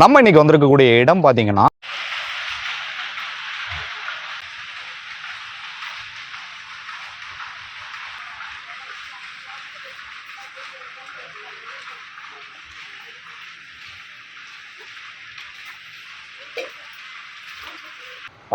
நம்ம இன்னைக்கு வந்திருக்கக்கூடிய இடம் பாத்தீங்கன்னா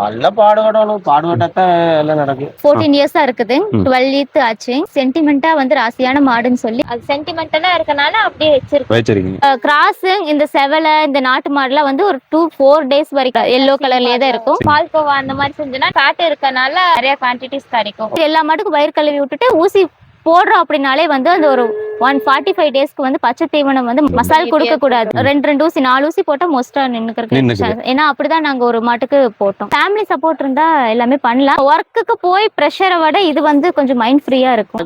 நல்ல பாடுபடணும், பாடுபட்டாதான் எல்லாம் நடக்கும். 14 இயர்ஸா இருக்குது. 12 இயர்ஸ் ஆச்சு. சென்டிமெண்டா வந்து ராசியான மாடுன்னு சொல்லி அது சென்டிமெண்டலா இருக்கனால அப்படியே வச்சிருக்கீங்க. கிராஸ் இந்த செவலை இந்த நாட்டு மாடுலாம் வந்து ஒரு 2-4 டேஸ் வரைக்கும் எல்லோ கலர்லயே தான் இருக்கும். பால்கோவா அந்த மாதிரி செஞ்சோன்னா ஃபேட் இருக்கனால நிறைய குவான்டிட்டிஸ் கிடைக்கும். எல்லா மாட்டுக்கும் வயிறு கழுவி விட்டுட்டு ஊசி போடுறோம் அப்படின்னாலே வந்து அந்த ஒரு 145 டேஸ்க்கு வந்து பச்சை தீவனம் வந்து மசால் கொடுக்க கூடாது. 2 ஊசி 4 ஊசி போட்டா மோஸ்டா நின்னுக்கு. ஏன்னா அப்படிதான் நாங்க ஒரு மாட்டுக்கு போட்டோம். ஃபேமிலி சப்போர்ட் இருந்தா எல்லாமே பண்ணலாம். ஒர்க்குக்கு போய் பிரஷரை விட இது வந்து கொஞ்சம் மைண்ட் ஃப்ரீயா இருக்கும்.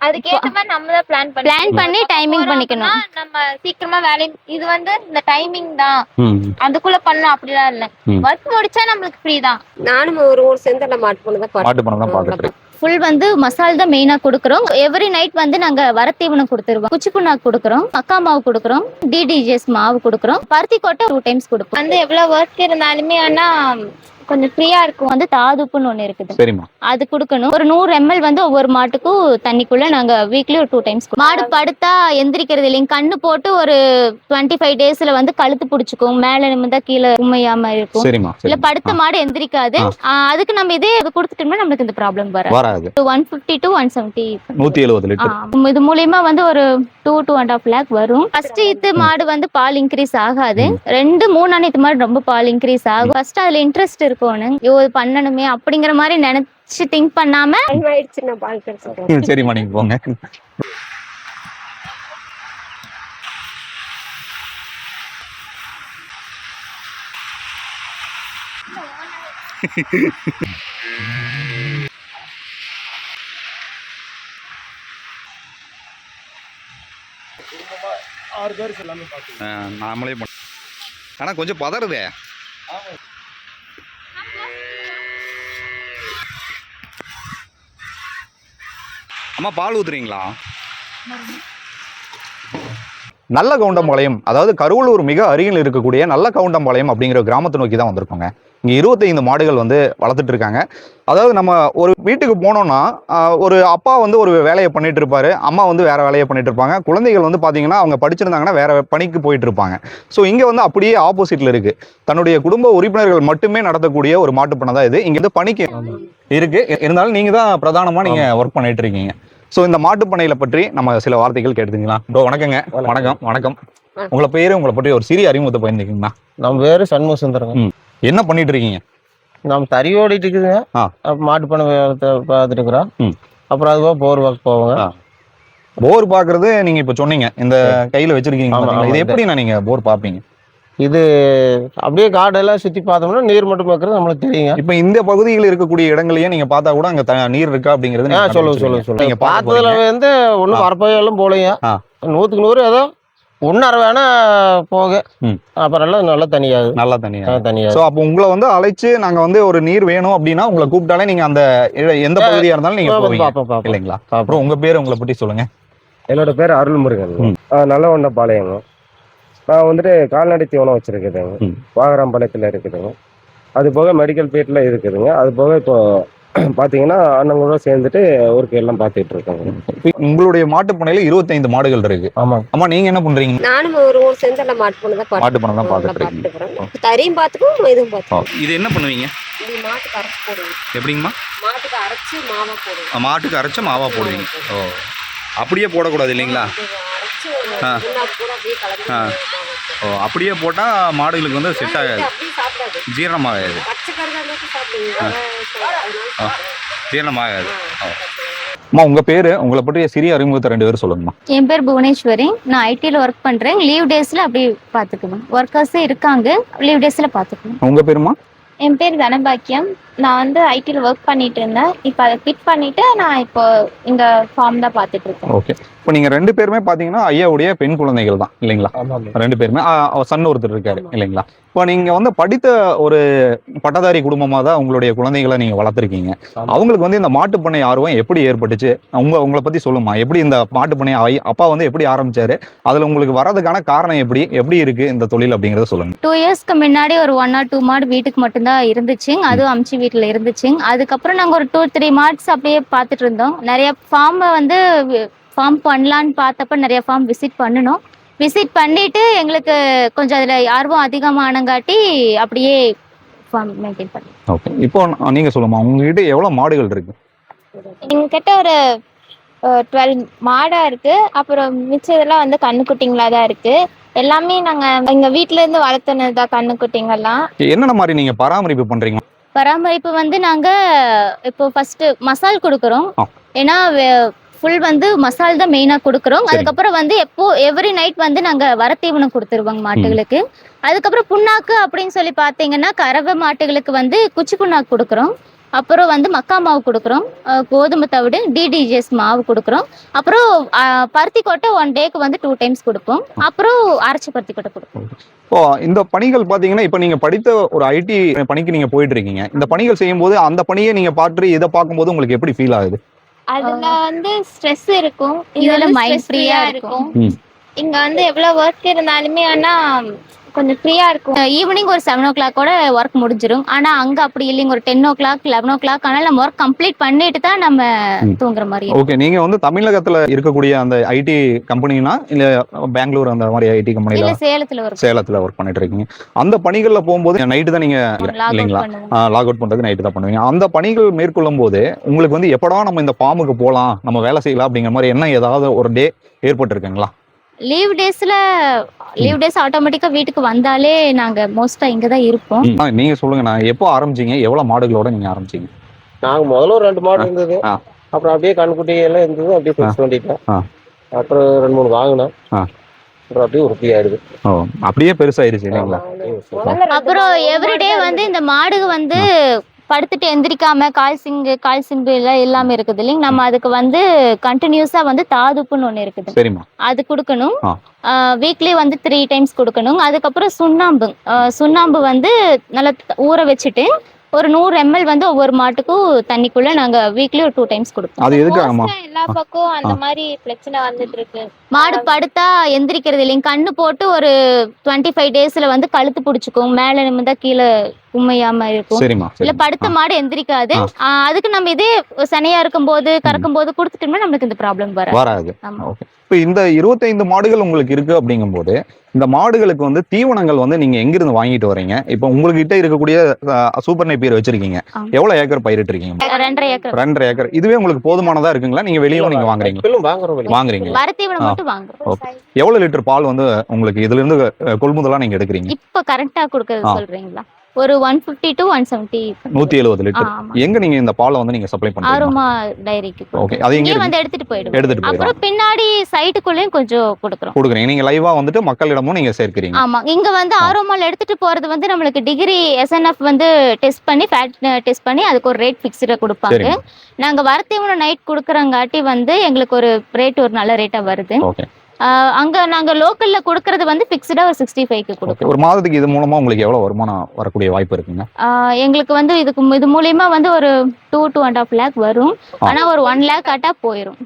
அதுக்கேற்ற மாதிரி நம்ம தான் பிளான் பண்ணி டைமிங் பண்ணிக்கணும். நம்ம சீக்கிரமா வேலை இது வந்து இந்த டைமிங் தான் அதுக்குள்ள பண்ணலாம் அப்படிலாம் இல்ல. ஒர்க் முடிச்சா நம்மளுக்கு ஃப்ரீ தான். நானும் ஒரு சென்டர்ல மாட்டு பண்ணதான் பாத்துட்டு ஃபுல் வந்து மசால் தான் மெயினா கொடுக்குறோம். எவ்ரி நைட் வந்து நாங்க வரத்தீவனம் கொடுத்துருவோம். குச்சி புண்ணாக்கு கொடுக்குறோம், மக்கா மாவு கொடுக்குறோம், டிடிஜிஎஸ் மாவு கொடுக்குறோம், பருத்தி கொட்டை 2 டைம்ஸ் கொடுப்போம். வந்து எவ்வளவு ஒர்க் இருந்தாலுமே ஆனா கொஞ்சம் ஃப்ரீயா இருக்கும். வந்து தாதுப்புன்னு ஒண்ணு இருக்குது, சரிமா, அது கொடுக்கணும். ஒரு 100 ml வந்து ஒவ்வொரு மாட்டுக்கும் தண்ணிக்குள்ள நாங்க வீக்லி ஒரு 2 டைம்ஸ். மாடு படுத்தா எந்திரிக்கிறது இல்லைங்க. கண்ணு போட்டு ஒரு 25 டேஸ்ல வந்து கழுத்து பிடிச்சிக்கும். மேல நிமிந்தா கீழே உண்மையாம இருக்கும். இல்ல படுத்த மாடு எந்திரிக்காது. அதுக்கு நம்ம இதே கொடுத்துட்டோம்னா நம்மளுக்கு இந்த ப்ராப்ளம் வராது. 150 to 170 170 லிட்டர் இது மூலியமா வந்து ஒரு 2-2.5 lakh வரும். ஃபர்ஸ்ட் இது மாடு வந்து பால் இன்க்ரீஸ் ஆகாது. 2-3 இது மாடு ரொம்ப பால் இன்க்ரீஸ் ஆகும். ஃபர்ஸ்ட் அதுல இன்ட்ரெஸ்ட் இருக்கும், பண்ணணுமே அப்படிங்கிற மாதிரி நினைச்சு திங்க் பண்ணாம சரிம்மா நீங்க போங்க. நாமளே ஆனா கொஞ்சம் பதறுதே. அம்மா பால் ஊத்துறீங்களா? நல்ல கவுண்டம்பாளையம், அதாவது கருவலூர் மிக அருகில் இருக்கக்கூடிய நல்ல கவுண்டம்பாளையம் அப்படிங்கிற கிராமத்தை நோக்கி தான் வந்திருக்கோங்க. இங்கே 25 மாடுகள் வந்து வளர்த்துட்டு இருக்காங்க. அதாவது நம்ம ஒரு வீட்டுக்கு போனோம்னா ஒரு அப்பா வந்து ஒரு வேலையை பண்ணிட்டு இருப்பாரு, அம்மா வந்து வேற வேலையை பண்ணிட்டு இருப்பாங்க. குழந்தைகள் வந்து பார்த்தீங்கன்னா அவங்க படிச்சிருந்தாங்கன்னா வேற பணிக்கு போயிட்டு இருப்பாங்க. ஸோ இங்கே வந்து அப்படியே ஆப்போசிட்ல இருக்கு. தன்னுடைய குடும்ப உறுப்பினர்கள் மட்டுமே நடத்தக்கூடிய ஒரு மாட்டு பண்ணை தான் இது. இங்க வந்து பணிக்கு இருக்கு, இருந்தாலும் நீங்க தான் பிரதானமா நீங்க ஒர்க் பண்ணிட்டு இருக்கீங்க. ஸோ இந்த மாட்டுப்பண்ணையில பற்றி நம்ம சில வார்த்தைகள் கேட்டுங்களா? ப்ரோ வணக்கங்க. வணக்கம் வணக்கம். உங்களை பேரு, உங்களை பற்றி ஒரு சிறிய அறிமுகத்தை பயந்துருக்கீங்களா? நம்ம பேரு சண்முக சுந்தரங்க. என்ன பண்ணிட்டு இருக்கீங்க? நம்ம தறி ஓடிட்டு இருக்குதுங்க. மாட்டு பண்ணை பார்த்துட்டு இருக்கிறோம். அப்புறம் அதுவா போர் பார்க்க போவோங்க. போர் பாக்குறது நீங்க இப்ப சொன்னீங்க இந்த கையில வச்சிருக்கீங்க, இது எப்படி நீங்க போர் பாப்பீங்க? இது அப்படியே காடெல்லாம் சுத்தி பார்த்தோம்னா நீர் மட்டும் பார்க்கறது நம்மளுக்கு தெரியுங்க. இப்ப இந்த பகுதியில் இருக்கக்கூடிய இடங்களையே நீங்க பார்த்தா கூட அங்க நீர் இருக்கா அப்படிங்கிறது சொல்லுங்க. நீங்க பார்த்ததுல வந்து ஒன்றும் வரப்போயெல்லாம் போலைங்க. 100க்கு 100 ஏதோ 1.5 வேணா போக, அப்புறம் நல்லா தனியாக. ஸோ அப்போ உங்களை வந்து அழைச்சு நாங்க வந்து ஒரு நீர் வேணும் அப்படின்னா உங்களை கூப்பிட்டாலே நீங்க அந்த எந்த பகுதியா இருந்தாலும் நீங்க போவீங்க இல்லைங்களா? அப்புறம் உங்க பேரு, உங்களை பற்றி சொல்லுங்க. என்னோட பேர் அருள்முருகன். நல்லவண்டபாளையங்க. நான் வந்துட்டு கால்நடை தீவனம் வச்சிருக்குதுங்க. வாகராம்பாளையத்தில் இருக்குதுங்க. அது போக மெடிக்கல் ஃபீல்டில் இருக்குதுங்க. அது போக இப்போ பார்த்தீங்கன்னா அண்ணங்களோட சேர்ந்துட்டு ஒர்க் எல்லாம் பார்த்துட்டு இருக்காங்க. உங்களுடைய மாட்டு பண்ணையில 25 மாடுகள் இருக்கு. ஆமா, நீங்க என்ன பண்றீங்க? நானும் ஒரு சென்டர்ல மாட்டு பண்ணை தான் பார்த்துட்டு இருக்கேன். தரையும் பார்த்துக்கும் இதுவும் பார்த்துக்கும். இது என்ன பண்ணுவீங்க? இது மாட்டுக்கு அரைச்சு போடுவீங்க. எப்படிங்கம்மா? மாட்டுக்கு அரைச்சு மாவா போடுவீங்க. மாட்டுக்கு அரைச்ச மாவா போடுவீங்க. ஓ, அப்படியே போடக்கூடாது இல்லைங்களா? ஓ, அப்படியே போட்டா மாடுகளுக்கு வந்து செட் ஆகாது, ஜீரணமாகாது. ஜீரணமாகாது. அம்மா உங்க பேரு, உங்களை பற்றிய சிறிய அறிமுகத்தை 2 பேரும் சொல்லுங்கம்மா. என் பேர் புவனேஸ்வரி. நான் ஐடில ஒர்க் பண்றேன். லீவ் டேஸ்ல அப்படி பாத்துக்குவேன். ஒர்க்கர்ஸ் இருக்காங்க, லீவ் டேஸ்ல பாத்துக்குவேன். உங்க பேருமா? என் பேர் தனபாக்கியம். நான் வந்து ஐடில ஒர்க் பண்ணிட்டு இருந்தேன். இப்போ அதை குவிட் பண்ணிட்டு நான் இப்போ இந்த ஃபார்ம் தான் பார்த்துட்டு இருக்கேன். ஓகே. இப்போ நீங்க 2 பேருமே பாத்தீங்கன்னா ஐயாவுடைய பெண் குழந்தைகள் தான் இல்லைங்களா? ஆமாம். 2 பேருமே சன் ஒருத்தர் இருக்காரு இல்லைங்களா? இப்போ நீங்க வந்து படித்த ஒரு பட்டதாரி குடும்பமா தான் உங்களுடைய குழந்தைகளை நீங்க வளர்த்துருக்கீங்க. அவங்களுக்கு வந்து இந்த மாட்டுப்பண்ணை ஆர்வம் எப்படி ஏற்பட்டுச்சு? உங்களை பத்தி சொல்லுமா, எப்படி இந்த மாட்டுப்பண்ணை அப்பா வந்து எப்படி ஆரம்பிச்சாரு, அதுல உங்களுக்கு வரதுக்கான காரணம் எப்படி இருக்கு இந்த தொழில் அப்படிங்கறத சொல்லுங்க. 2 இயர்ஸ்க்கு முன்னாடி ஒரு 1 or 2 மாடு வீட்டுக்கு மட்டும்தான் இருந்துச்சு. அதுவும் அம்ச்சி வீட்டுல இருந்துச்சு. அதுக்கப்புறம் நாங்க ஒரு 2-3 மாட்ஸ் அப்படியே பார்த்துட்டு இருந்தோம். நிறைய ஃபார்ம் பண்ணலான்னு பார்த்தப்ப நிறைய ஃபார்ம் விசிட் பண்ணிட்டு எங்களுக்கு கொஞ்சம் அதுல ஆர்வம் அதிகமானங்காட்டி அப்படியே ஃபார்ம் மெயின்டைன் பண்ணி. ஓகே. இப்போ நீங்க சொல்லுமா, உங்ககிட்ட எவ்வளவு மாடுகள் இருக்கு? எங்ககிட்ட ஒரு 12 மாடா இருக்கு. அப்புறம் மிச்சதெல்லாம் வந்து கண்ணுக்குட்டிங்களா தான் இருக்கு. எல்லாமே நாங்க எங்க வீட்ல இருந்து வளர்த்துனதுதான் கண்ணுக்குட்டிங்கெல்லாம். என்னென்ன மாதிரி நீங்க பராமரிப்பு பண்றீங்க? பராமரிப்பு வந்து நாங்க இப்போ ஃபர்ஸ்ட் மசால் கொடுக்குறோம். ஏன்னா ஃபுல் வந்து மசால் தான் மெயினா கொடுக்குறோம். அதுக்கப்புறம் வந்து எவ்ரி நைட் வந்து நாங்க வரத்தீவனம் கொடுத்துருவோங்க மாட்டுகளுக்கு. அதுக்கப்புறம் புண்ணாக்கு அப்படின்னு சொல்லி பாத்தீங்கன்னா கறவை மாட்டுகளுக்கு வந்து குச்சி புண்ணாக்கு கொடுக்குறோம். அப்புறம் வந்து மக்கா மாவு கொடுக்குறோம், கோதுமை தவிடு, DDGS மாவு கொடுக்குறோம். அப்புறம் பருத்தி கொட்டை 1 டேக்கு வந்து 2 டைம்ஸ் கொடுப்போம். அப்புறம் அரைச்ச பருத்தி கொட்டை கொடுப்போம். இப்போ இந்த பணிகள் பாத்தீங்கன்னா, இப்ப நீங்க படித்த ஒரு ஐடி பணிக்கு நீங்க போயிட்டு இருக்கீங்க. இந்த பணிகள் செய்யும் போது அந்த பணியை நீங்க பார்த்து இதை பார்க்கும்போது உங்களுக்கு எப்படி ஃபீல் ஆகுது? அதுல வந்து ஸ்ட்ரெஸ் இருக்கும், இதுல மைண்ட் ஃப்ரீயா இருக்கும். இங்க வந்து எவ்வளவு ஒர்க் இருந்தாலுமே ஆனா கொஞ்சம் ஃப்ரீயா இருக்கும். ஈவினிங் ஒரு 7 o'clock கூட ஒர்க் முடிஞ்சிடும். ஆனா அங்க அப்படி இல்லைங்க, ஒரு 10 o'clock 11 o'clock ஆனாலும் நம்ம ஒர்க் கம்ப்ளீட் பண்ணிட்டு தான் நம்ம தூங்குற மாதிரி. ஓகே. நீங்க வந்து தமிழகத்துல இருக்கக்கூடிய அந்த ஐடி கம்பெனினா இல்ல பெங்களூர் அந்த மாதிரி ஐடி கம்பெனி? இல்ல, சேலத்துல ஒர்க் பண்ணிட்டு இருக்கீங்க. அந்த பணிகள்ல போகும்போது நைட்டு தான் நீங்க இல்லைங்களா லாக் அவுட் பண்றது நைட்டு தான் பண்ணுவீங்க. அந்த பணிகள் மேற்கொள்ளும் போது உங்களுக்கு வந்து எப்படா நம்ம இந்த ஃபார்முக்கு போலாம், நம்ம வேலை செய்யலாம் அப்படிங்கிற மாதிரி என்ன ஏதாவது ஒரு டே ஏற்பட்டு இருக்குங்களா? லீவ் டேஸ் ஆட்டோமேட்டிக்கா வீட்டுக்கு வந்தாலே நாங்க மோஸ்டா இங்க தான் இருப்போம். நீங்க சொல்லுங்க, நான் எப்போ ஆரம்பிச்சீங்க, எவ்வளவு மாடுகளோட நீங்க ஆரம்பிச்சீங்க? நாங்க முதல்ல ஒரு 2 மாடு இருந்தது. அப்புறம் அப்படியே கண்குட்டி எல்லாம் இருந்தது, அப்படியே ஃபிக்ஸ் பண்ணிட்டோம். அப்புறம் 2-3 வாங்கினோம். அப்புறம் அப்படியே உறுதி ஆயிடுது. அப்படியே பெருசாயிருச்சு இல்லைங்களா? அப்புறம் எவ்ரிடே வந்து இந்த மாடு வந்து படுத்துட்டு எந்திரிக்காம கால் சிம்பு எல்லாம் எல்லாமே இருக்குது இல்லைங்க. நம்ம அதுக்கு வந்து கண்டினியூஸா வந்து தாதுப்புன்னு ஒண்ணு இருக்குது, அது கொடுக்கணும். வீக்லி வந்து 3 டைம்ஸ் கொடுக்கணும். அதுக்கப்புறம் சுண்ணாம்பு வந்து நல்லா ஊற வச்சுட்டு ஒரு 100 ml வந்து ஒவ்வொரு மாட்டுக்கும் தண்ணிக்குள்ள நாங்க வீக்லி ஒரு 2 டைம்ஸ் கொடுப்போம். அது எதுக்காகமா? எல்லா பக்கம் அந்த மாதிரி பிரச்சனை வந்துட்டு இருக்கு. மாடு படுத்தா எந்திரிக்கிறது இல்லைங்க. கண்ணு போட்டு ஒரு 25 daysல வந்து கழுத்து பிடிச்சுக்கும், மேல நிமிந்தா கீழே உண்மையாம இருக்கும். இல்ல படுத்த மாடு எந்திரிக்காது. அதுக்கு நம்ம இதே சனையா இருக்கும் போது கறக்கும் போது கொடுத்துட்டோம்னா நம்மளுக்கு இந்த ப்ராப்ளம் வராது. இப்போ இந்த 25 மாடுகள் உங்களுக்கு இருக்கு அப்படிங்கும் போது இந்த மாடுகளுக்கு வந்து தீவனங்கள் வந்து நீங்க எங்கிருந்து வாங்கிட்டு வரீங்க? இப்போ உங்ககிட்ட இருக்கக்கூடிய சூப்பர் நெப்பியர் வச்சிருக்கீங்க, எவ்வளவு ஏக்கர் பயிரிட்டு இருக்கீங்க? 2.5 ஏக்கர். இதுவே உங்களுக்கு போதுமானதா இருக்குங்களா? நீங்க வெளியும் நீங்க வாங்குறீங்க? வரத்தீவனம் மட்டும் வாங்குறோம். எவ்வளவு லிட்டர் பால் வந்து உங்களுக்கு இதுல இருந்து கொள்முதலா நீங்க எடுக்கிறீங்க? இப்ப கரெக்டா கொடுக்கறது சொல்றீங்களா? ஒரு 150 to 170. 170 லிட்டர். எங்க நீங்க இந்த பாலை வந்து நீங்க சப்ளை பண்றீங்க? ஆரோமா டைரிக்கு. ஓகே. அது எங்க வந்து எடுத்துட்டு போயிடுவோம். அப்புறம் பின்னாடி சைட்டுக்குள்ளேயும் கொஞ்சம் கொடுக்குறீங்க. நீங்க லைவா வந்துட்டு மக்களிடமும் நீங்க சேர்க்கிறீங்க? ஆமா. இங்க வந்து ஆரோமால எடுத்துட்டு போறது வந்து நம்மளுக்கு டிகிரி SNF வந்து டெஸ்ட் பண்ணி ஃபேட் டெஸ்ட் பண்ணி அதுக்கு ஒரு ரேட் ஃபிக்ஸ்டா கொடுப்பாங்க. நாங்க வரத்தீவனம் நைட் கொடுக்கறங்காட்டி வந்து எங்களுக்கு ஒரு ரேட் ஒரு நல்ல ரேட்டா வருது. அங்க நாங்க லோக்கல்ல கொடுக்கறது வந்து ஃபிக்ஸ்டா ஒரு 65க்கு கொடுப்போம். ஒரு மாதத்துக்கு இது மூலமா உங்களுக்கு எவ்வளவு வருமானம் வரக்கூடிய வாய்ப்பு இருக்குங்க? எங்களுக்கு வந்து இது மூலமா வந்து ஒரு 2.5 lakh வரும். ஆனா ஒரு 1 lakh ஆட்டா போயிடும்.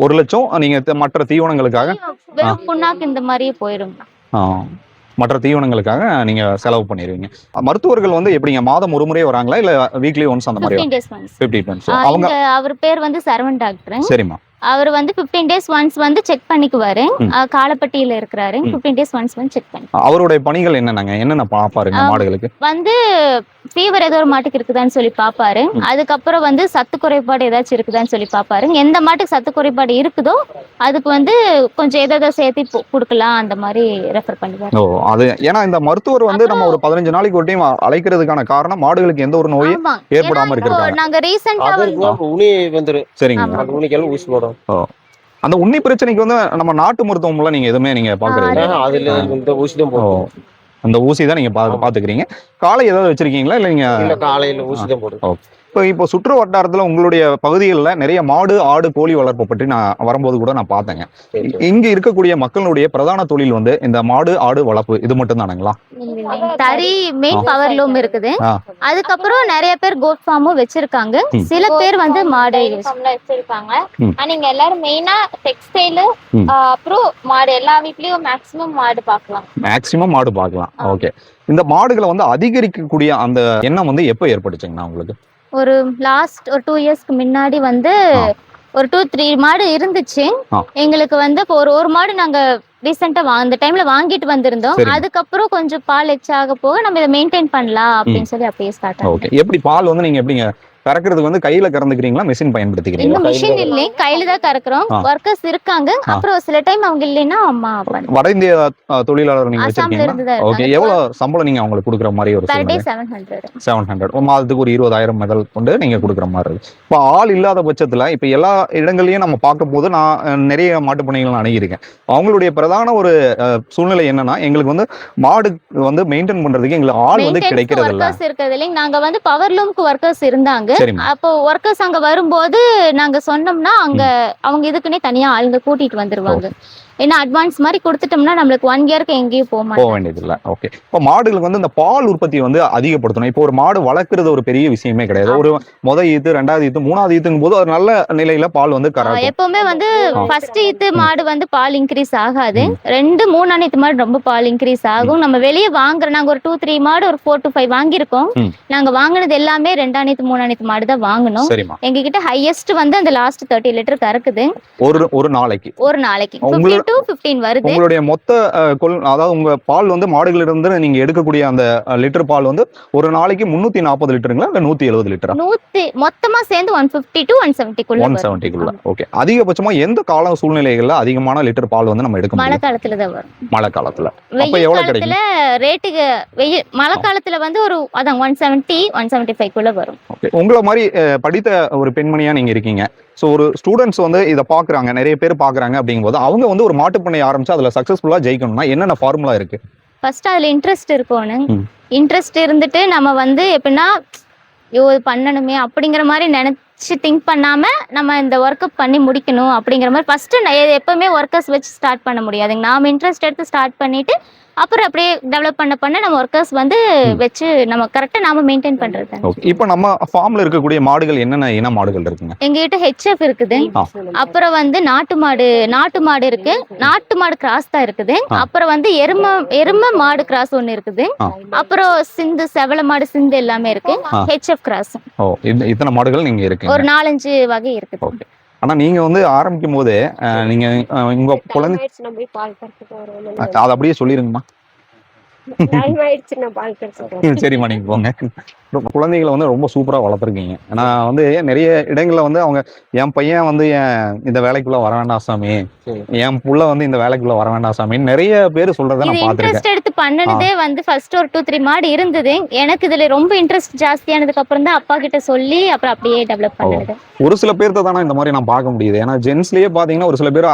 1 லட்சம் நீங்க மற்ற தீவனங்களுக்காக புண்ணாக்கு இந்த மாதிரியே போயிடும். மற்ற தீவனங்களுக்காக நீங்க செலவு பண்ணிடுவீங்க. மருத்துவர்கள் வந்து எப்படிங்க, மாதம் ஒரு முறை வராங்களா இல்ல வீக்லி ஒன்ஸ் அந்த மாதிரி? 15 days. அவங்க அவர் பேர் வந்து சரவண் டாக்டர். சரிம்மா. அவர் வந்து 15 days once வந்து செக் பண்ணிக்குவாரு. காலப்பட்டியில இருக்கிறாரு. 15 days once வந்து செக் பண்ணி. அவருடைய பணிகள் என்னென்ன பாப்பாருங்க மாடுகளுக்கு? வந்து ஃபீவர் ஏதோ ஒரு மாட்டுக்கு இருக்குதான்னு சொல்லி பாப்பாரு. அதுக்கப்புறம் வந்து சத்து குறைபாடு ஏதாச்சும் இருக்குதான்னு சொல்லி பாப்பாரு. எந்த மாட்டுக்கு சத்து குறைபாடு இருக்குதோ அதுக்கு வந்து கொஞ்சம் ஏதோ சேர்த்து கொடுக்கலாம் அந்த மாதிரி ரெஃபர் பண்ணுவாரு. அது ஏன்னா இந்த மருத்துவர் வந்து நம்ம ஒரு 15 நாளைக்கு ஒரு டைம் அழைக்கிறதுக்கான காரணம் மாடுகளுக்கு எந்த ஒரு நோயும் ஏற்படாம இருக்கிறது. நாங்க ரீசன்ட்டா உனி வந்துரு. சரிங்க. அந்த உனிக்கெல்லாம் ஊசி போடும். அந்த உண்ணி பிரச்சனைக்கு வந்து நம்ம நாட்டு மருத்துவம்ல நீங்க எதுவுமே நீங்க பாக்குறீங்க? அதுல இந்த ஊசி தான் போடுவோம். அந்த ஊசி தான் நீங்க பாத்துக்கிறீங்க. காளை ஏதாவது வச்சிருக்கீங்களா இல்ல நீங்க காலையில ஊசி தான் போடுறோம். இப்போ சுற்று வட்டாரத்துல உங்களுடைய பகுதிகளில் நிறைய மாடு ஆடு கோழி வளர்ப்பு பற்றி நான் வரும்போது கூட நான் பார்த்தேங்க. இங்க இருக்கக்கூடிய மக்களுடைய பிரதான தொழில் வந்து இந்த மாடு ஆடு வளர்ப்பு இது மட்டும் தானுங்களா? தறி மெயின் பவர் லூம் இருக்குது. அதுக்கப்புறம் நிறைய பேர் கோட் ஃபார்மும் வச்சிருக்காங்க. சில பேர் வந்து மாடு வச்சிருக்காங்க. நீங்க எல்லாரும் மெயினா டெக்ஸ்டைல் அப்புறம் மாடு எல்லா வீட்லயும் மேக்ஸிமம் மாடு பார்க்கலாம். ஓகே. இந்த மாடுகளை வந்து அதிகரிக்கக்கூடிய அந்த எண்ணம் வந்து எப்போ ஏற்பட்டுச்சுங்கண்ணா உங்களுக்கு? ஒரு லாஸ்ட் ஒரு 2 இயர்ஸ்க்கு முன்னாடி வந்து ஒரு 2-3 மாடு இருந்துச்சு எங்களுக்கு வந்து. இப்போ ஒரு மாடு நாங்க ரீசெண்டா அந்த டைம்ல வாங்கிட்டு வந்திருந்தோம். அதுக்கப்புறம் கொஞ்சம் பால் எச்சாக போக நம்ம இதை மெயின்டைன் பண்ணலாம் அப்படின்னு சொல்லி அப்படியே ஸ்டார்ட் ஆகும். ஓகே. எப்படி பால் வந்து நீங்க எப்படிங்க கறக்கிறதுக்கு வந்து கையில கறந்துக்கிறீங்களா மிஷின் பயன்படுத்திக்கிறீங்களா? மிஷின் இல்லை, கையில தான் கறக்குறோம். ஒர்க்கர்ஸ் இருக்காங்க. அப்புறம் சில டைம் அவங்க இல்லைன்னா அம்மா வட இந்திய தொழிலாளர் நீங்க வச்சிருக்கீங்களா? ஓகே. எவ்வளவு சம்பளம் நீங்க அவங்களுக்கு கொடுக்குற மாதிரி ஒரு 700 மாதத்துக்கு ஒரு 20,000 முதல் கொண்டு நீங்க கொடுக்குற மாதிரி இருக்கு. இப்போ ஆள் இல்லாத பட்சத்துல இப்ப எல்லா இடங்களையும் நம்ம பார்க்கும் போது நான் நிறைய மாட்டு பண்ணைகள் அணுகியிருக்கேன். அவங்களுடைய பிரதான ஒரு சூழ்நிலை என்னன்னா எங்களுக்கு வந்து மாடு வந்து மெயின்டைன் பண்றதுக்கு எங்களுக்கு ஆள் வந்து கிடைக்கிறது இல்லை. நாங்க வந்து பவர் லூம்க்கு ஒர்க்கர்ஸ் இருந்தாங்க. அப்போ ஒர்க்கர்ஸ் அங்க வரும்போது நாங்க சொன்னோம்னா அவங்க இதுக்குன்னே தனியா ஆளுங்க கூட்டிட்டு வந்துருவாங்க. ஏன்னா அட்வான்ஸ் மாதிரி கொடுத்துட்டோம்னா நம்மளுக்கு 1 இயருக்கு எங்கேயும் போக வேண்டியது இல்லை. ஓகே. இப்போ மாடுகளுக்கு வந்து இந்த பால் உற்பத்தி வந்து அதிகப்படுத்தணும். இப்போ ஒரு மாடு வளர்க்குறது ஒரு பெரிய விஷயமே கிடையாது. ஒரு முதல் ஈத்து 2வது ஈத்து 3வது ஈத்துங்கும் போது ஒரு நல்ல நிலையில பால் வந்து கறக்கும். எப்பவுமே வந்து ஃபர்ஸ்ட் ஈத்து மாடு வந்து பால் இன்க்ரீஸ் ஆகாது. 2-3 ஈத்து மாடு ரொம்ப பால் இன்க்ரீஸ் ஆகும். நம்ம வெளியே வாங்குறோம். நாங்க ஒரு 2-3 மாடு ஒரு 4 to 5 வாங்கியிருக்கோம். நாங்க வாங்கினது எல்லாமே 2ஆம் ஈத்து 3ஆம் ஈத்து மாடு தான் வாங்கணும். எங்ககிட்ட ஹையஸ்ட் வந்து அந்த லாஸ்ட் 30 லிட்டர் கறக்குது ஒரு நாளைக்கு 15 to 15 வருது. உங்களுடைய மொத்த அதாவது உங்க பால் வந்து மாடுகள் இருந்து நீங்க எடுக்கக்கூடிய அந்த லிட்டர் பால் வந்து ஒரு நாளைக்கு 340 லிட்டருங்களா இல்ல 170 லிட்டரா? மொத்தமா சேர்ந்து 150 to 170 குள்ள. ஓகே. அதிகபட்சமா எந்த கால சூழ்நிலைகள்ல அதிகமான லிட்டர் பால் வந்து நம்ம எடுக்க முடியும்? மழை காலத்துல தான் வரும். மழை காலத்துல அப்ப எவ்வளவு கிடைக்கும்? ரேட்டுக்கு மழை காலத்துல வந்து ஒரு அதான் 170-175 குள்ள வரும். ஓகே. உங்கள மாதிரி படித்த ஒரு பெண்மணியா நீங்க இருக்கீங்க. ஸோ ஒரு ஸ்டூடெண்ட்ஸ் வந்து இதை பார்க்குறாங்க, நிறைய பேர் பார்க்குறாங்க அப்படிங்கும்போது அவங்க வந்து ஒரு மாட்டு பண்ணை ஆரம்பிச்சு அதில் சக்ஸஸ்ஃபுல்லாக ஜெயிக்கணும்னா என்னென்ன ஃபார்முலா இருக்கு? ஃபர்ஸ்ட் அதில் இன்ட்ரெஸ்ட் இருக்கணும். இன்ட்ரெஸ்ட் இருந்துட்டு நம்ம வந்து எப்படின்னா பண்ணணுமே அப்படிங்கிற மாதிரி நினைச்சு திங்க் பண்ணாம நம்ம இந்த ஒர்க்கை பண்ணி முடிக்கணும் அப்படிங்கிற மாதிரி ஃபர்ஸ்ட் எப்பவுமே ஒர்க்கர்ஸ் வச்சு ஸ்டார்ட் பண்ண முடியாதுங்க. நாம இன்ட்ரெஸ்ட் எடுத்து ஸ்டார்ட் பண்ணிட்டு அப்புறம் அப்படியே டெவலப் பண்ண நம்ம ஒர்க்கர்ஸ் வந்து வச்சு நம்ம கரெக்டா நாம மெயின்டைன் பண்றது. இப்போ நம்ம ஃபார்ம்ல இருக்கக்கூடிய மாடுகள் என்னென்ன இன மாடுகள் இருக்குங்க? எங்ககிட்ட HF இருக்குது. அப்புறம் வந்து நாட்டு மாடு இருக்கு. நாட்டு மாடு கிராஸ் தான் இருக்குது. அப்புறம் வந்து எரும மாடு கிராஸ் ஒன்னு இருக்குது. அப்புறம் சிந்து செவல மாடு சிந்து எல்லாமே இருக்கு. HF cross. இத்தனை மாடுகள் நீங்க இருக்கு. ஒரு 4-5 வகை இருக்குது. ஆனா நீங்க வந்து ஆரம்பிக்கும் போதே நீங்க உங்க குழந்தை அதை அப்படியே சொல்லிருங்கம்மா. சரிம்மா நீங்க போங்க. குழந்தைகளை வந்து ரொம்ப சூப்பரா வளர்த்துருக்கீங்க. நான் வந்து நிறைய இடங்கள்ல வந்து அவங்க என் பையன் வந்து இந்த வேலைக்குள்ள வர வேண்டாம் சாமி, என் புள்ள வந்து இந்த வேலைக்குள்ள வர வேண்டாம் சாமின்னு நிறைய பேர் சொல்றதை நான் பாத்துருக்கேன். எடுத்து பண்ணனதே வந்து ஃபர்ஸ்ட் ஒரு 2-3 மாடு இருந்தது. எனக்கு இதுல ரொம்ப இன்ட்ரெஸ்ட் ஜாஸ்தியானதுக்கு அப்புறம் தான் அப்பா கிட்ட சொல்லி அப்புறம் அப்படியே டெவலப் பண்ணது. ஒரு சில பேர்த்த தானே இந்த மாதிரி நான் பார்க்க முடியுது. ஏன்னா ஜென்ஸ்லயே பாத்தீங்கன்னா ஒரு சில பேர்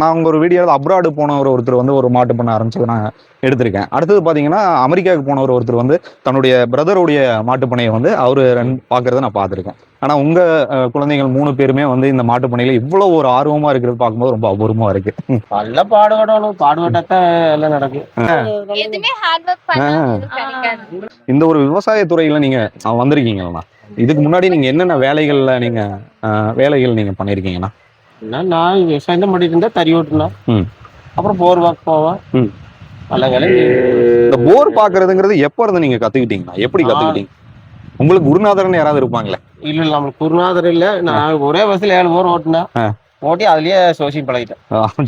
நான் ஒரு வீடியோவில் அப்ராடு போனவர் ஒருத்தர் வந்து ஒரு மாட்டு பண்ண ஆரம்பிச்சது நான் எடுத்திருக்கேன். அடுத்தது பாத்தீங்கன்னா அமெரிக்காவுக்கு போனவர் ஒருத்தர் வந்து தன்னுடைய பிரதருடைய மாட்டுப்பண்ணையை வந்து அவரு பாக்குறத நான் பார்த்திருக்கேன். ஆனா உங்க குழந்தைகள் 3 பேருமே வந்து இந்த மாட்டுப்பண்ணையில இவ்வளவு ஒரு ஆர்வமா இருக்கிறது பார்க்கும்போது ரொம்ப அபூர்வமா இருக்கு. நல்ல பாடுபட்டாத்தான் எல்லாம் நடக்கும். இந்த ஒரு விவசாய துறையில நீங்க வந்திருக்கீங்களா? இதுக்கு முன்னாடி நீங்க என்னென்ன வேலைகள் நீங்க பண்ணிருக்கீங்கன்னா? நான் விவசாயம் தான் பண்ணிட்டு இருந்தா, தறி ஓட்டுனா, அப்புறம் போர் வாக் போவேன். இந்த போர் பாக்குறதுங்கிறது எப்ப இருந்து நீங்க கத்துக்கிட்டீங்கன்னா? எப்படி கத்துக்கிட்டீங்க? உங்களுக்கு குருநாதர்னு யாராவது இருப்பாங்களே? இல்ல நம்மளுக்கு குருநாதர் இல்ல. நான் ஒரே பஸ்ல 7 போர் ஓட்டினேன். ஓட்டி அதுலயே சோசியம் பழகிட்டேன்.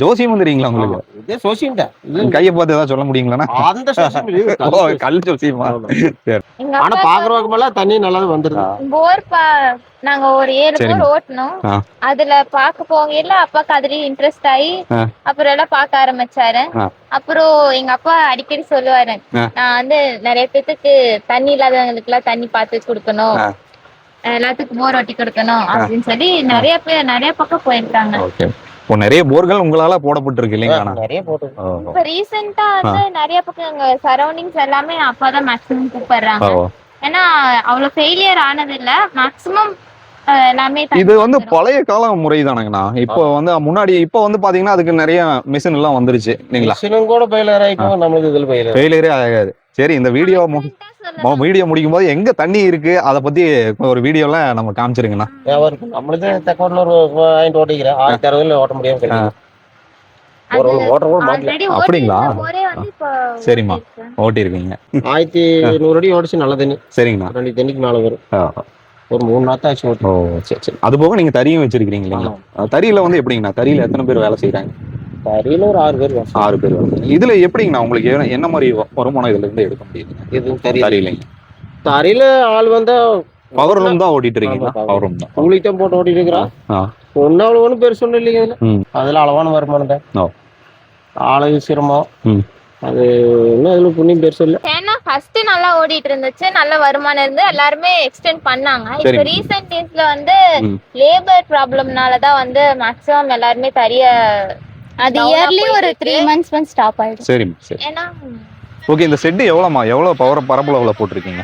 ஜோசியம் வந்துறீங்களா உங்களுக்கு? இதே சோசியம் தான். கையை பார்த்து ஏதாவது சொல்ல முடியுங்களா? அந்த சோசியம் கல் ஜோசியமா? ஆனா பாக்குறவங்க மேல தண்ணி நல்லா வந்துருது. போர் நாங்க ஒரு 7 போர் ஓட்டணும். அதுல பாக்க போகையில அப்பாக்கு அதுலயும் இன்ட்ரெஸ்ட் ஆகி அப்புறம் எல்லாம் பாக்க ஆரம்பிச்சாரு. அப்புறம் எங்க அப்பா அடிக்கடி சொல்லுவாரு, நான் வந்து நிறைய பேத்துக்கு தண்ணி இல்லாதவங்களுக்கு எல்லாம் தண்ணி பார்த்து கொடுக்கணும், எல்லாத்துக்கும் போர் ஓட்டி கொடுக்கணும் அப்படின்னு சொல்லி நிறைய பக்கம் போயிருக்காங்க. இப்போ நிறைய போர்கள் உங்களால போடப்பட்டிருக்கு இல்லைங்களா? நிறைய போட்டு இப்ப ரீசெண்டா வந்து நிறைய பக்கம் எங்க சரௌண்டிங்ஸ் எல்லாமே அப்பாதான் மேக்ஸிமம் கூப்பிடுறாங்க. ஏன்னா அவ்வளவு ஃபெயிலியர் ஆனது இல்ல, மேக்ஸிமம் எல்லாமே இது வந்து பழைய கால முறை தானுங்கண்ணா. இப்போ வந்து முன்னாடி இப்போ வந்து பாத்தீங்கன்னா அதுக்கு நிறைய மிஷின் எல்லாம் வந்துருச்சு இல்லைங்களா? மிஷினும் கூட ஃபெயிலியர் ஆயிக்கும், நம்மளுக்கு இதுல ஃபெயிலியரே ஆகாது. சரி, இந்த வீடியோ முடிக்கும் போது எங்க தண்ணி இருக்கு அதை பத்தி ஒரு வீடியோல நம்ம காமிச்சிருங்கண்ணா. நம்மளுக்கு தெக்கோட்ல ஒரு வாங்கிட்டு ஓட்டிக்கிறேன், 1060 ஓட்ட முடியாம ஒரு மோட்டர் கூட மாட்டல. அப்படிங்களா? சரிம்மா, ஓட்டி இருக்கீங்க. 1100 அடி ஓடிச்சு நல்ல தண்ணி. சரிங்கண்ணா. 2 தண்ணிக்கு மேல வரும். ஒரு 3 நாத்தம் ஆச்சு ஓட்டு. சரி சரி. அது போக நீங்க தறியும் வச்சிருக்கீங்க இல்லைங்களா? தறியில வந்து எப்படிங்கண்ணா? தறியில எத்தனை பேர் வேலை செய்யறாங்க? தறியில ஒரு 6 பேர். 6 பேர் வேலை செய்யறாங்க. இதுல எப்படிங்கண்ணா உங்களுக்கு என்ன மாதிரி வருமானம் இதுல இருந்து எடுக்க முடியுது? இது தறியிலைங்க. தறியில ஆள் வந்தா பவர் ரூம் தான் ஓட்டிட்டு இருக்கீங்களா? பவர் ரூம் தான். கூலித்தான் போட்டு ஓட்டிட்டு இருக்கிறான். ஒன்னும் அவ்வளவு ஒன்றும் பெருசு ஒன்றும் இல்லைங்க இதுல. அதுல அளவான வருமானம் தான். ஆளு சிரமம். அது இன்னும் அதுல புண்ணியம் பெருசு இல்ல. ஏன்னா ஃபர்ஸ்ட் நல்லா ஓடிட்டு இருந்துச்சு, நல்ல வருமானம் இருந்து எல்லாருமே எக்ஸ்டெண்ட் பண்ணாங்க. இப்போ ரீசெண்ட் டேஸ்ல வந்து லேபர் ப்ராப்ளம்னால தான் வந்து மேக்ஸிமம் எல்லாருமே தறிய அது இயர்லி ஒரு 3 months வந்து ஸ்டாப் ஆயிடும். சரி சரி. ஏன்னா ஓகே, இந்த செட் எவ்வளவு பவர் பரப்பளவுல போட்டிருக்கீங்க?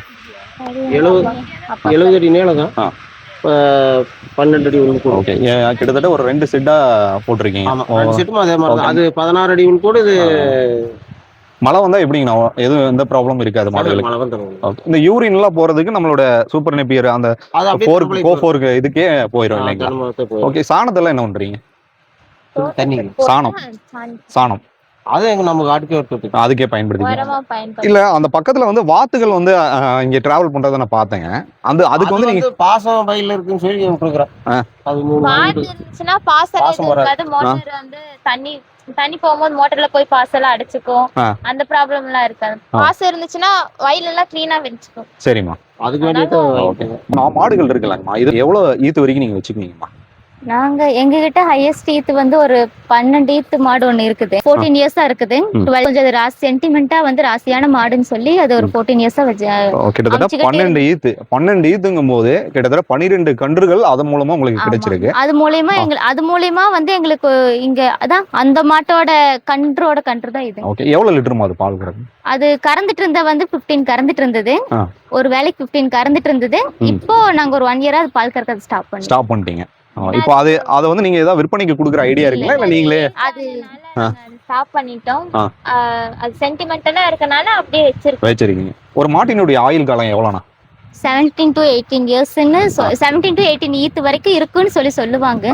70 அடி நீளம் தான். 12 அடி உள் கூட. ஓகே, கிட்டத்தட்ட ஒரு 2 செட்டா போட்டிருக்கீங்க. ஆமா, 2 செட்டும் அதே மாதிரி தான். அது 16 அடி உள் கூட. இது மழை வந்தா எப்படிங்கண்ணா? எதுவும் எந்த ப்ராப்ளம் இருக்காது மாடுகளுக்கு? மழை வந்துடும். இந்த யூரின் எல்லாம் போறதுக்கு நம்மளோட சூப்பர் நெப்பியர் அந்த 4 இதுக்கே போயிடும் இல்லைங்களா? ஓகே, சாணத்தெல்லாம் என்ன பண்றீங்க? தண்ணி சாணம் அது எங்க நம்ம காட்டுக்கே அதுக்கே பயன்படுத்தி இல்ல. அந்த பக்கத்துல வந்து வாத்துகள் வந்து இங்க டிராவல் பண்றதை நான் பார்த்தேங்க. அதுக்கு வந்து நீங்க பாசம் பையில இருக்குன்னு சொல்லி விட்டுருக்கேன். அது 3 இருந்துச்சுன்னா பாசம் வராது. மோட்டர் வந்து தண்ணி போகும்போது மோட்டர்ல போய் பாசெல்லாம் அடிச்சுக்கும். அந்த ப்ராப்ளம் எல்லாம் இருக்காது. பாசம் இருந்துச்சுன்னா வயல் எல்லாம் கிளீனா வெச்சுக்கும். சரிம்மா. அதுக்கு வேண்டிய மாடுகள் இருக்குல்லங்கம்மா, இது எவ்வளவு ஈத்து வரைக்கும் நீங்க வச்சுக்குவீங்கம்மா? நாங்க எங்க கிட்ட ஹையஸ்ட் ஈத்து வந்து ஒரு 12 ஈத்து மாடு ஒண்ணு இருக்குது. 14 இயர்ஸா இருக்குது. 12 கொஞ்சம் சென்டிமெண்டா வந்து ராசியான மாடுன்னு சொல்லி அது ஒரு 14 இயர்ஸா வச்சு கிட்டத்தட்ட 12 ஈத்துங்கும் போது கிட்டத்தட்ட 12 கன்றுகள் அது மூலமா உங்களுக்கு கிடைச்சிருக்கு. அது மூலமா வந்து எங்களுக்கு இங்க அதான் அந்த மாட்டோட கன்று தான் இது. ஓகே, எவ்வளவு லிட்டர் அது பால் கறக்கும்? அது கறந்துட்டு இருந்த வந்து 15 கறந்துட்டு இருந்தது. ஒரு வேளைக்கு 15 கறந்துட்டு இருந்தது. இப்போ நாங்க ஒரு 1 இயரா அது பால் கறக்கிறது ஸ்டாப் பண்ணிட்டீங்க. இப்போ அது வந்து நீங்க ஏதாவது விற்பனைக்கு கொடுக்குற ஐடியா இருக்குங்களா இல்ல நீங்களே? அது ஸ்டாப் பண்ணிட்டோம். அது சென்டிமெண்டலா இருக்கனால அப்படியே வச்சிருக்கீங்க. ஒரு மாட்டினுடைய ஆயுள் காலம் எவ்வளவுனா? 17 to 18 இயர்ஸ்னு 17 to 18 ஈத்து வரைக்கும் இருக்குன்னு சொல்லுவாங்க.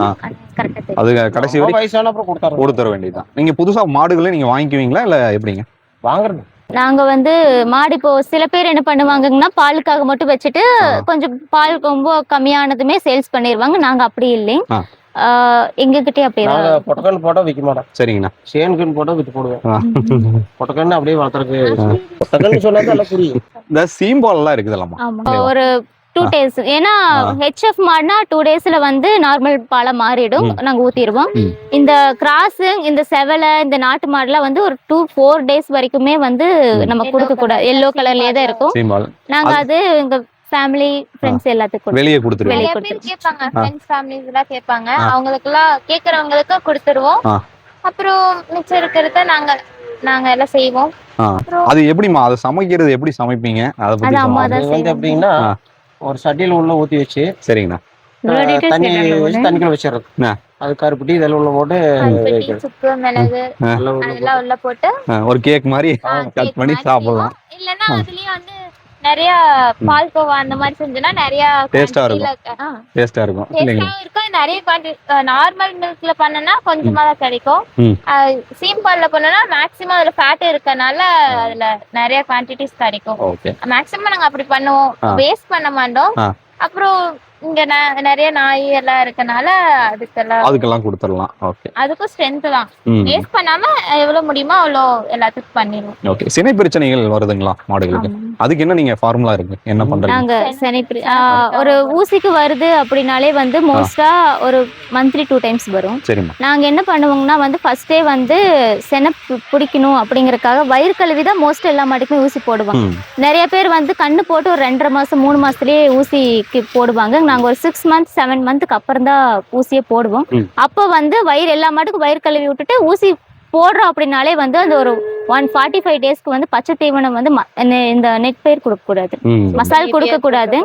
கரெக்ட்டா அது கடைசி வரைக்கும் வயசான அப்புறம் கொடுத்துற வேண்டியதுதான். நீங்க புதுசா மாடுகளை நீங்க வாங்கிக்குவீங்களா இல்ல எப்படிங்க? வாங்குறது நாங்க வந்து மாடு இப்போ சில பேர் என்ன பண்ணுவாங்கன்னா பாலுக்காக மட்டும் வச்சுட்டு கொஞ்சம் பால் ரொம்ப கம்மியானதுமே சேல்ஸ் பண்ணிடுவாங்க. நாங்க அப்படி இல்லை, எங்ககிட்டயே அப்படியே பொட்டக்கன் போட்டா விற்க மாட்டோம். சரிங்கண்ணா. சேன்கன் போட்டா வித்து போடுவேன். பொட்டக்கன் அப்படியே வளர்த்துறதுக்கு பொட்டக்கன் சொன்னா எல்லாம் புரியும். இந்த சீம்பால் எல்லாம் இருக்குதுல்லம்மா, ஒரு 2 days. ஏன்னா ஹெச்எஃப் மாடுனா 2 daysல வந்து நார்மல் பாலை மாறிடும், நாங்க ஊத்திடுவோம். இந்த கிராஸ், இந்த செவலை, இந்த நாட்டு மாடுலாம் வந்து ஒரு 2-4 days வரைக்குமே வந்து நம்ம கொடுக்க கூடாது. எல்லோ கலர்லயே தான் இருக்கும். நாங்க அது எங்க ஃபேமிலி ஃப்ரெண்ட்ஸ் எல்லாத்துக்கும் வெளியே கொடுத்துருவோம். கேட்பாங்க, ஃப்ரெண்ட்ஸ் ஃபேமிலிஸ் எல்லாம் கேட்பாங்க, அவங்களுக்குலாம் கேட்கறவங்களுக்கு கொடுத்துருவோம். அப்புறம் மிச்சம் இருக்கிறத நாங்க எல்லாம் செய்வோம். அது எப்படிமா அதை சமைக்கிறது எப்படி சமைப்பீங்க? அது அம்மா தான் செய்வாங்க. எப்படின்னா ஒரு சட்டியில உள்ள ஊத்தி வச்சு சரிங்கண்ணா தண்ணி வச்சு தண்ணிக்குள்ள வச்சிடறது. அது கருப்பட்டி இதெல்லாம் உள்ள போட்டு சுக்கு மிளகு அதெல்லாம் உள்ள போட்டு ஒரு கேக் மாதிரி கட் பண்ணி சாப்பிடலாம். இல்லன்னா அதுலயே வந்து நிறைய பால்கோவா அந்த மாதிரி செஞ்சோம்னா நிறைய டேஸ்டா இருக்கும். நிறைய நார்மல் மில்க்ல பண்ணனா கொஞ்சமா தான் கிடைக்கும். சீம்பால்ல பண்ணனா மேக்ஸிமம் அதுல ஃபேட் இருக்கனால அதுல நிறைய குவான்டிட்டிஸ் கிடைக்கும். மேக்ஸிமம் நாங்க அப்படி பண்ணுவோம், வேஸ்ட் பண்ண மாட்டோம். அப்புறம் இங்க நிறைய நாய் எல்லாம் இருக்கனால அதுக்கெல்லாம் கொடுத்துடலாம். ஓகே, அதுக்கும் ஸ்ட்ரென்த் தான். வேஸ்ட் பண்ணாம எவ்வளவு முடியுமோ அவ்வளோ எல்லாத்துக்கும் பண்ணிடுவோம். ஓகே, சினை பிரச்சனைகள் வருதுங்களா மாடுகளுக்கு? அதுக்கு என்ன நீங்க ஃபார்முலா இருக்கு, என்ன பண்றீங்க? நாங்க சினை ஒரு ஊசிக்கு வருது அப்படினாலே வந்து மோஸ்டா ஒரு மந்த்லி 2 times வரும். சரிமா. நாங்க என்ன பண்ணுவோம்னா வந்து ஃபர்ஸ்டே வந்து செனை பிடிக்கணும் அப்படிங்கறதுக்காக வயிறு கழுவி தான் மோஸ்ட் எல்லா மாட்டுக்குமே ஊசி போடுவாங்க. நிறைய பேர் வந்து கண்ணு போட்டு ஒரு 2.5 மாசம் 3 மாசத்துலயே ஊசிக்கு போடுவாங்க. நாங்க ஒரு 6 மந்த்ஸ் 7 மந்த்துக்கு அப்புறம் தான் ஊசியை போடுவோம். அப்போ வந்து எல்லா மாட்டுக்கும் வயிறு கழுவி விட்டுட்டு ஊசி போடுறோம் அப்படின்னாலே வந்து அந்த ஒரு 145 டேஸ்க்கு வந்து பச்சை தீவனம் வந்து இந்த நெட் பயிர் கொடுக்க கூடாது, மசால் கொடுக்க கூடாது,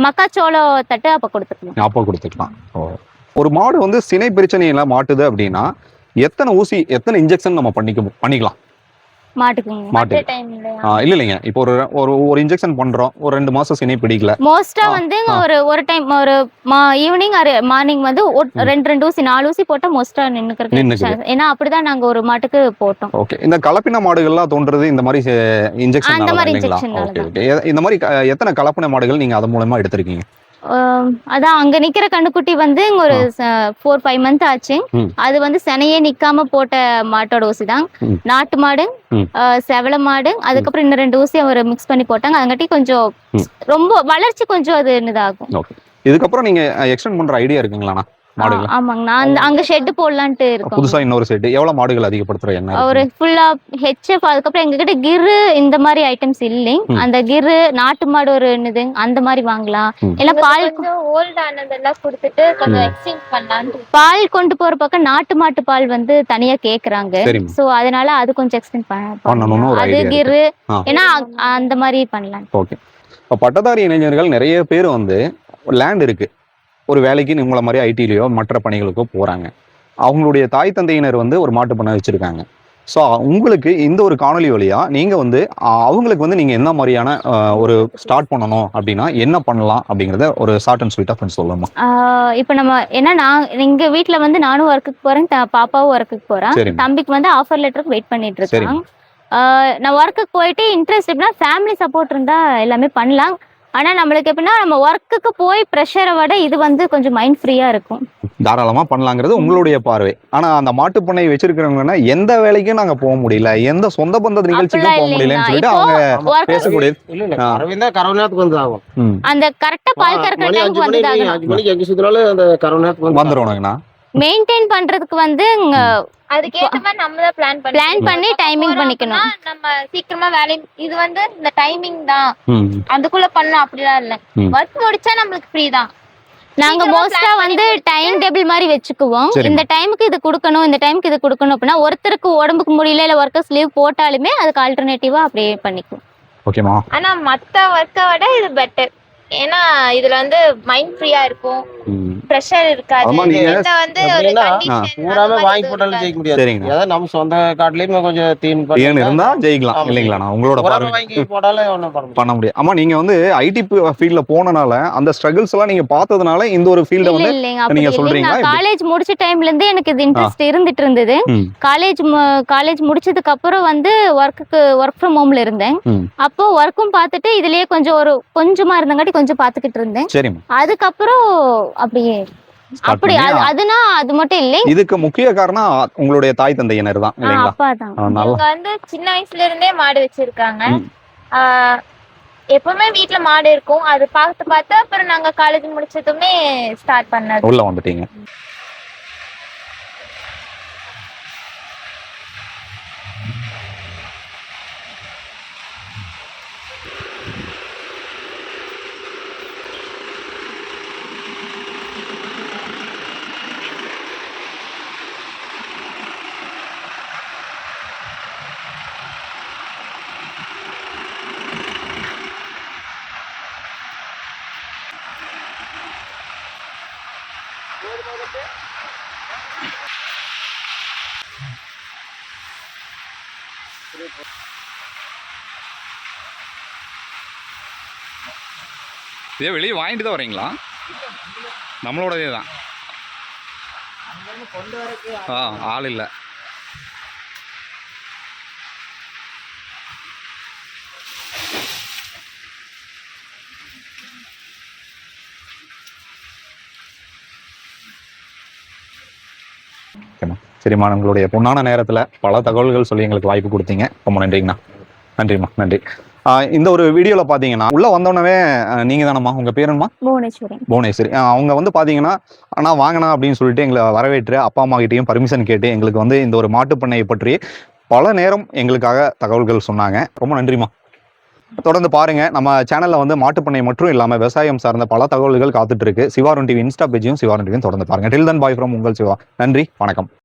மக்காச்சோள தட்டு அப்ப கொடுத்துக்கலாம். ஒரு மாடு வந்து சினை பிரச்சனையில மாட்டுது அப்படின்னா எத்தனை ஊசி எத்தனை இன்ஜெக்ஷன் நம்ம பண்ணிக்கலாம் மாட்டுக்கு? இல்லைங்க, இப்போ ஒரு இன்ஜெக்ஷன் பண்றோம், ஒரு 2 மாசம் சினை பிடிக்கல, மோஸ்டா வந்து ஒரு டைம் ஒரு ஈவினிங் மார்னிங் வந்து 2 ஊசி 4 ஊசி போட்டா மோஸ்டா நின்னுக்கு. ஏன்னா அப்படிதான் நாங்க ஒரு மாட்டுக்கு போட்டோம். ஓகே. இந்த கலப்பின மாடுகள்லாம் தோன்றது இந்த மாதிரி இன்ஜெக்ஷன் இந்த மாதிரி எத்தனை கலப்பின மாடுகள் நீங்க அதன் மூலமா எடுத்திருக்கீங்க? அதான் அங்க நிக்கிற கண்ணுக்குட்டி வந்து ஒரு 4-5 மந்த் ஆச்சு. அது வந்து சனையே நிக்காம போட்ட மாட்டோட ஊசி தான். நாட்டு மாடு, செவல மாடு, அதுக்கப்புறம் இன்னும் 2 ஊசி அவர் மிக்ஸ் பண்ணி போட்டாங்க. அதங்காட்டி கொஞ்சம் ரொம்ப வளர்ச்சி கொஞ்சம் அது இதாகும். இதுக்கப்புறம் நீங்க எக்ஸ்டெண்ட் பண்ற ஐடியா இருக்குங்களா? ஆமாங்க, நான் அங்க ஷெட் போடலான்ட்டு இருக்கோம். புதுசா இன்னொரு ஷெட். எவ்வளவு மாடுகள் அதிகப்படுத்துற என்ன? ஒரு ஃபுல்லா HF, அதுக்கப்புறம் எங்ககிட்ட கிரு இந்த மாதிரி ஐட்டம்ஸ் இல்லைங்க. அந்த கிரு நாட்டு மாடு ஒரு என்னது அந்த மாதிரி வாங்கலாம். எல்லாம் பால் ஓல்ட் ஆனதெல்லாம் கொடுத்துட்டு கொஞ்சம் எக்ஸ்சேஞ்ச் பண்ணலாம். பால் கொண்டு போற பக்கம் நாட்டு மாட்டு பால் வந்து தனியா கேக்குறாங்க. சோ அதனால அது கொஞ்சம் எக்ஸ்டெண்ட் பண்ணணும். அது கிரு ஏன்னா அந்த மாதிரி பண்ணலாம். ஓகே. இப்ப பட்டதாரி இளைஞர்கள் நிறைய பேர் வந்து லேண்ட் இருக்கு, ஒரு வேலைக்கு உங்களை மாதிரி ஐடிலையோ மற்ற பணிகளுக்கோ போறாங்க. அவங்களுடைய தாய் தந்தையினர் வந்து ஒரு மாட்டு பண்ணை வச்சிருக்காங்க. ஸோ உங்களுக்கு இந்த ஒரு காணொலி வழியா நீங்க வந்து அவங்களுக்கு வந்து நீங்க என்ன மாதிரியான ஒரு ஸ்டார்ட் பண்ணணும் அப்படின்னா என்ன பண்ணலாம் அப்படிங்கறத ஒரு ஷார்ட் அண்ட் ஸ்வீட்டா கொஞ்சம் சொல்லலாமா? இப்போ நம்ம என்ன, நான் எங்க வீட்டுல வந்து நானும் ஒர்க்குக்கு போறேன், பாப்பாவும் ஒர்க்குக்கு போறேன். தம்பிக்கு வந்து ஆஃபர் லெட்டருக்கு வெயிட் பண்ணிட்டு இருக்காங்க. நான் ஒர்க்குக்கு போயிட்டு இன்ட்ரெஸ்ட் எப்படின்னா ஃபேமிலி சப்போர்ட் இருந்தா எல்லாமே பண்ணலாம். ஆனா நம்மளுக்கு எப்படின்னா நம்ம ஒர்க்குக்கு போய் ப்ரெஷரை விட இது வந்து கொஞ்சம் மைண்ட் ஃப்ரீயா இருக்கும். தாராளமா பண்ணலாங்கிறது உங்களுடைய பார்வை. ஆனா அந்த மாட்டு பண்ணை வச்சிருக்கிறவங்கன்னா எந்த வேலைக்கும் நாங்க போக முடியல, எந்த சொந்த பந்த நிகழ்ச்சிக்கும் போக முடியலன்னு சொல்லிட்டு அவங்க பேசக்கூடிய அந்த கரெக்டா பால் கறக்கிற டைம்க்கு வந்துருவாங்கண்ணா. மெயின்டைன் பண்றதுக்கு வந்து அதுக்கேற்ற மாதிரி நம்ம தான் பிளான் பண்ணி டைமிங் பண்ணிக்கணும். நம்ம சீக்கிரமா வேலை இது வந்து இந்த டைமிங் தான் அதுக்குள்ள பண்ணணும் அப்படிலாம் இல்ல. ஒர்க் முடிச்சா நம்மளுக்கு ஃப்ரீ தான். நாங்க மோஸ்டா வந்து டைம் டேபிள் மாதிரி வச்சுக்குவோம். இந்த டைமுக்கு இது கொடுக்கணும், இந்த டைமுக்கு இது கொடுக்கணும் அப்படின்னா ஒருத்தருக்கு உடம்புக்கு முடியல இல்ல ஒர்க்கர்ஸ் லீவ் போட்டாலுமே அதுக்கு ஆல்டர்னேட்டிவா அப்படியே பண்ணிக்குவோம். ஓகேமா. ஆனா மத்த ஒர்க்கை விட இது பெட்டர். ஏன்னா இதுல வந்து மைண்ட் ஃப்ரீயா இருக்கும், பிரஷர் இருக்காது. இந்த வந்து ஒரு பூராமே வாங்கி போட்டாலும் ஜெயிக்க முடியாது. ஏதாவது நம்ம சொந்த காட்டுலயும் கொஞ்சம் தீன் இருந்தா ஜெயிக்கலாம் இல்லைங்களா? உங்களோட வாங்கி போட்டாலும் ஒன்றும் பண்ண முடியாது. ஆமா, நீங்க வந்து ஐடி ஃபீல்ட்ல போனனால அந்த ஸ்ட்ரகிள்ஸ் எல்லாம் நீங்க பார்த்ததுனால இந்த ஒரு ஃபீல்ட வந்து நீங்க சொல்றீங்க. காலேஜ் முடிச்ச டைம்ல இருந்தே எனக்கு இது இன்ட்ரெஸ்ட் இருந்துட்டு இருந்தது. காலேஜ் முடிச்சதுக்கு அப்புறம் வந்து ஒர்க் ஃப்ரம் ஹோம்ல இருந்தேன். அப்போ ஒர்க்கும் பார்த்துட்டு இதுலயே கொஞ்சமா இருந்தங்காட்டி கொஞ்சம் பாத்துக்கிட்டு இருந்தேன். அதுக்கப்புறம் அப்படியே அப்படி அதுனா அது மட்டும் இல்லை, இதுக்கு முக்கிய காரணம் உங்களுடைய தாய் தந்தையினர் தான் இல்லைங்களா? அப்பா தான். அவங்க வந்து சின்ன வயசுல இருந்தே மாடு வச்சிருக்காங்க. எப்பவுமே வீட்டுல மாடு இருக்கும். அது பார்த்து அப்புறம் நாங்க காலேஜ் முடிச்சதுமே ஸ்டார்ட் பண்ணது. உள்ள வந்துட்டீங்க. இதே வெளியே வாங்கிட்டு தான் வரீங்களா? நம்மளோடதே தான். ஆள் இல்லை. சரிம்மா, உங்களுடைய பொன்னான நேரத்தில் பல தகவல்கள் சொல்லி எங்களுக்கு வாய்ப்பு கொடுத்தீங்க. ரொம்ப நன்றிங்கண்ணா. நன்றிம்மா, நன்றி. இந்த ஒரு வீடியோவில் பார்த்தீங்கன்னா உள்ள வந்தோடனே நீங்கள் தானம்மா, உங்கள் பேருமா? புவனேஸ்வரி. அவங்க வந்து பார்த்தீங்கன்னா ஆனால் வாங்கினா அப்படின்னு சொல்லிட்டு எங்களை வரவேற்று அப்பா அம்மா கிட்டேயும் பர்மிஷன் கேட்டு எங்களுக்கு வந்து இந்த ஒரு மாட்டுப்பண்ணையை பற்றி பல நேரம் எங்களுக்காக தகவல்கள் சொன்னாங்க. ரொம்ப நன்றிம்மா. தொடர்ந்து பாருங்க. நம்ம சேனல்ல வந்து மாட்டுப்பண்ணை மட்டும் இல்லாம விவசாயம் சார்ந்த பல தகவல்கள் காத்துட்டு இருக்கு. சிவாருன் டிவி இன்ஸ்டா பேஜையும் சிவாருன் டிவியும் தொடர்ந்து பாருங்க. டில் தன் பாய் ஃப்ரம் உங்கள் சிவா. நன்றி, வணக்கம்.